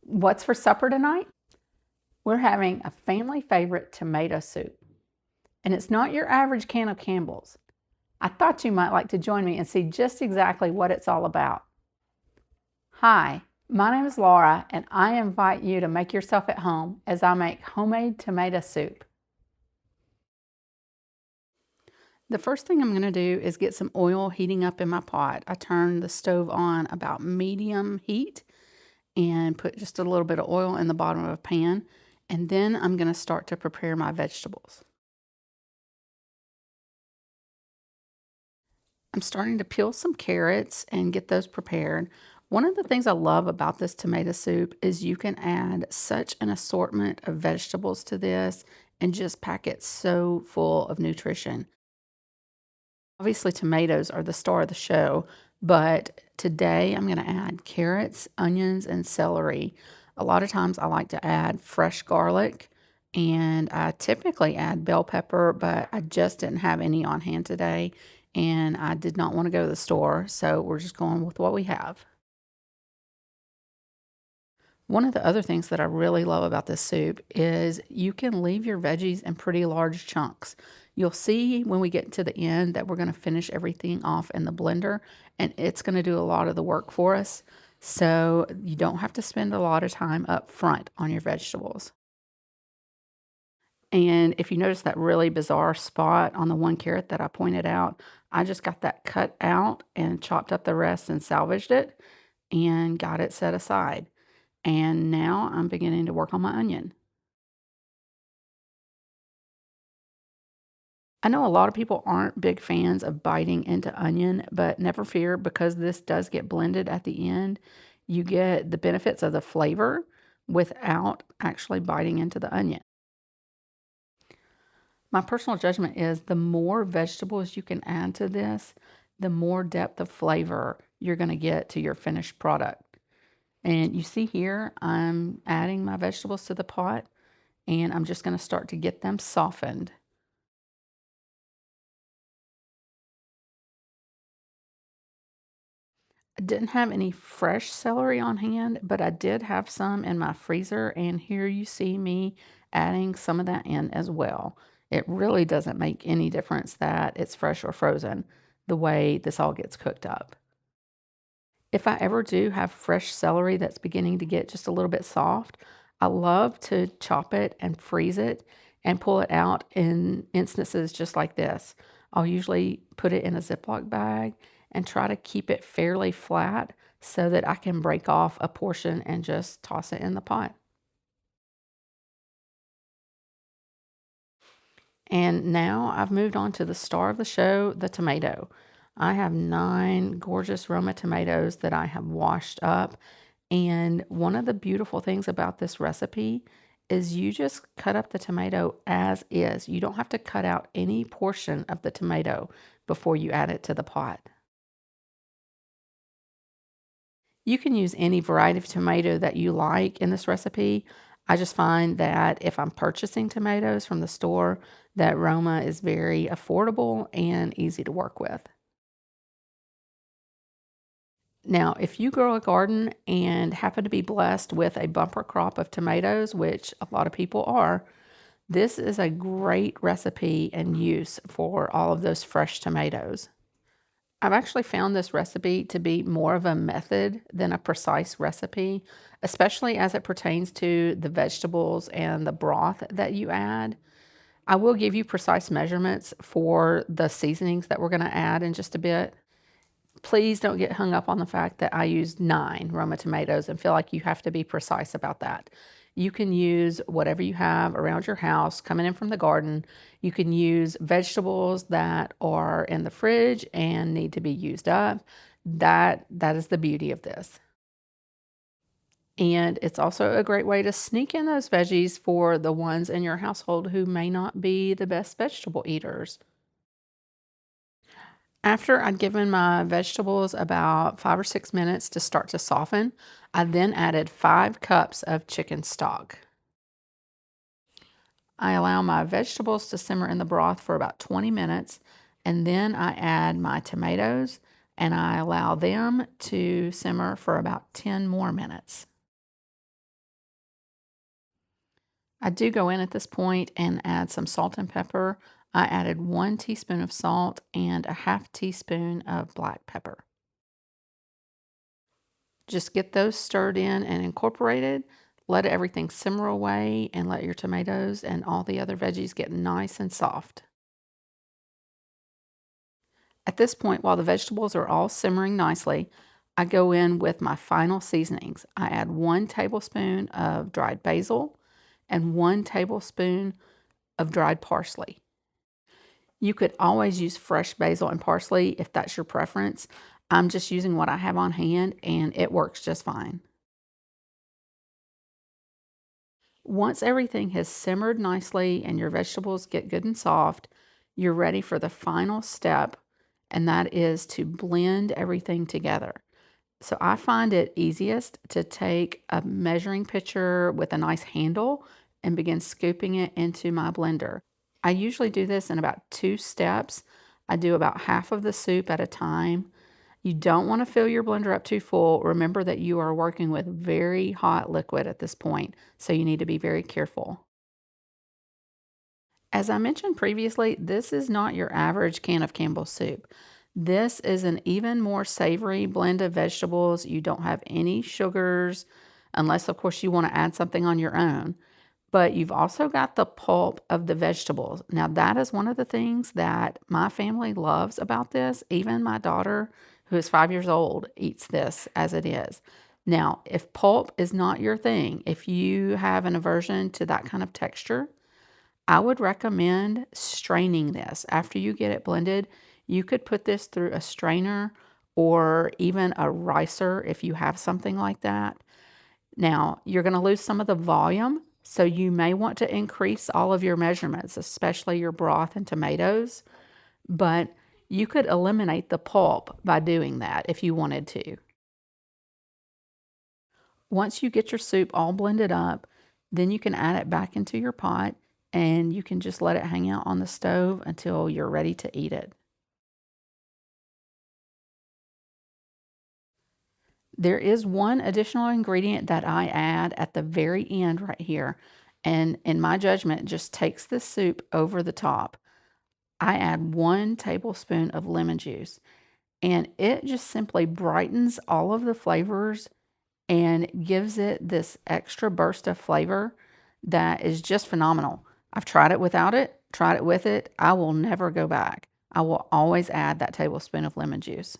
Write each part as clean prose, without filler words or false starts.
What's for supper tonight? We're having a family favorite tomato soup. And it's not your average can of Campbell's. I thought you might like to join me and see just exactly what it's all about. Hi, my name is Laura, and I invite you to make yourself at home as I make homemade tomato soup. The first thing I'm going to do is get some oil heating up in my pot. I turn the stove on about medium heat and put just a little bit of oil in the bottom of a pan. And then I'm going to start to prepare my vegetables. I'm starting to peel some carrots and get those prepared. One of the things I love about this tomato soup is you can add such an assortment of vegetables to this and just pack it so full of nutrition. Obviously, tomatoes are the star of the show, but today I'm going to add carrots, onions, and celery. A lot of times I like to add fresh garlic, and I typically add bell pepper, but I just didn't have any on hand today, and I did not want to go to the store, so we're just going with what we have. One of the other things that I really love about this soup is you can leave your veggies in pretty large chunks. You'll see when we get to the end that we're going to finish everything off in the blender, and it's going to do a lot of the work for us. So you don't have to spend a lot of time up front on your vegetables. And if you notice that really bizarre spot on the one carrot that I pointed out, I just got that cut out and chopped up the rest and salvaged it and got it set aside. And now I'm beginning to work on my onion. I know a lot of people aren't big fans of biting into onion, but never fear because this does get blended at the end. You get the benefits of the flavor without actually biting into the onion. My personal judgment is the more vegetables you can add to this, the more depth of flavor you're going to get to your finished product. And you see here, I'm adding my vegetables to the pot and I'm just going to start to get them softened. I didn't have any fresh celery on hand, but I did have some in my freezer, and here you see me adding some of that in as well. It really doesn't make any difference that it's fresh or frozen the way this all gets cooked up. If I ever do have fresh celery that's beginning to get just a little bit soft, I love to chop it and freeze it and pull it out in instances just like this. I'll usually put it in a Ziploc bag and try to keep it fairly flat so that I can break off a portion and just toss it in the pot. And now I've moved on to the star of the show, the tomato. I have 9 gorgeous Roma tomatoes that I have washed up. And one of the beautiful things about this recipe is you just cut up the tomato as is. You don't have to cut out any portion of the tomato before you add it to the pot. You can use any variety of tomato that you like in this recipe. I just find that if I'm purchasing tomatoes from the store, that Roma is very affordable and easy to work with. Now, if you grow a garden and happen to be blessed with a bumper crop of tomatoes, which a lot of people are, this is a great recipe and use for all of those fresh tomatoes. I've actually found this recipe to be more of a method than a precise recipe, especially as it pertains to the vegetables and the broth that you add. I will give you precise measurements for the seasonings that we're going to add in just a bit. Please don't get hung up on the fact that I used 9 Roma tomatoes and feel like you have to be precise about that. You can use whatever you have around your house coming in from the garden. You can use vegetables that are in the fridge and need to be used up. That is the beauty of this. And it's also a great way to sneak in those veggies for the ones in your household who may not be the best vegetable eaters. After I'd given my vegetables about 5 or 6 minutes to start to soften, I then added 5 cups of chicken stock. I allow my vegetables to simmer in the broth for about 20 minutes, and then I add my tomatoes and I allow them to simmer for about 10 more minutes. I do go in at this point and add some salt and pepper. I added 1 teaspoon of salt and a half teaspoon of black pepper. Just get those stirred in and incorporated. Let everything simmer away and let your tomatoes and all the other veggies get nice and soft. At this point, while the vegetables are all simmering nicely, I go in with my final seasonings. I add 1 tablespoon of dried basil and 1 tablespoon of dried parsley. You could always use fresh basil and parsley if that's your preference. I'm just using what I have on hand and it works just fine. Once everything has simmered nicely and your vegetables get good and soft, you're ready for the final step, and that is to blend everything together. So I find it easiest to take a measuring pitcher with a nice handle and begin scooping it into my blender. I usually do this in about 2 steps. I do about half of the soup at a time. You don't want to fill your blender up too full. Remember that you are working with very hot liquid at this point, so you need to be very careful. As I mentioned previously, this is not your average can of Campbell's soup. This is an even more savory blend of vegetables. You don't have any sugars, unless, of course, you want to add something on your own. But you've also got the pulp of the vegetables. Now, that is one of the things that my family loves about this. Even my daughter, who is 5 years old, eats this as it is. Now, if pulp is not your thing, if you have an aversion to that kind of texture, I would recommend straining this. After you get it blended, you could put this through a strainer or even a ricer if you have something like that. Now, you're going to lose some of the volume, so you may want to increase all of your measurements, especially your broth and tomatoes, but you could eliminate the pulp by doing that if you wanted to. Once you get your soup all blended up, then you can add it back into your pot and you can just let it hang out on the stove until you're ready to eat it. There is one additional ingredient that I add at the very end right here, and in my judgment, just takes the soup over the top. I add 1 tablespoon of lemon juice, and it just simply brightens all of the flavors and gives it this extra burst of flavor that is just phenomenal. I've tried it without it, tried it with it. I will never go back. I will always add that tablespoon of lemon juice.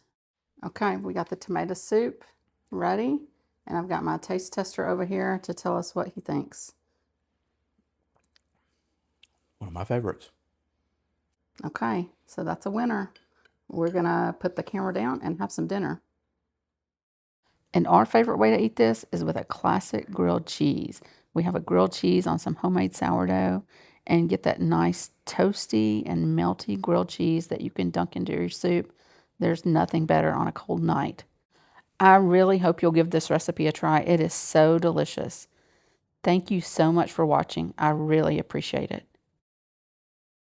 Okay, we got the tomato soup ready, and I've got my taste tester over here to tell us what he thinks. One of my favorites. Okay, so that's a winner. We're gonna put the camera down and have some dinner. And our favorite way to eat this is with a classic grilled cheese. We have a grilled cheese on some homemade sourdough and get that nice toasty and melty grilled cheese that you can dunk into your soup. There's nothing better on a cold night. I really hope you'll give this recipe a try. It is so delicious. Thank you so much for watching. I really appreciate it.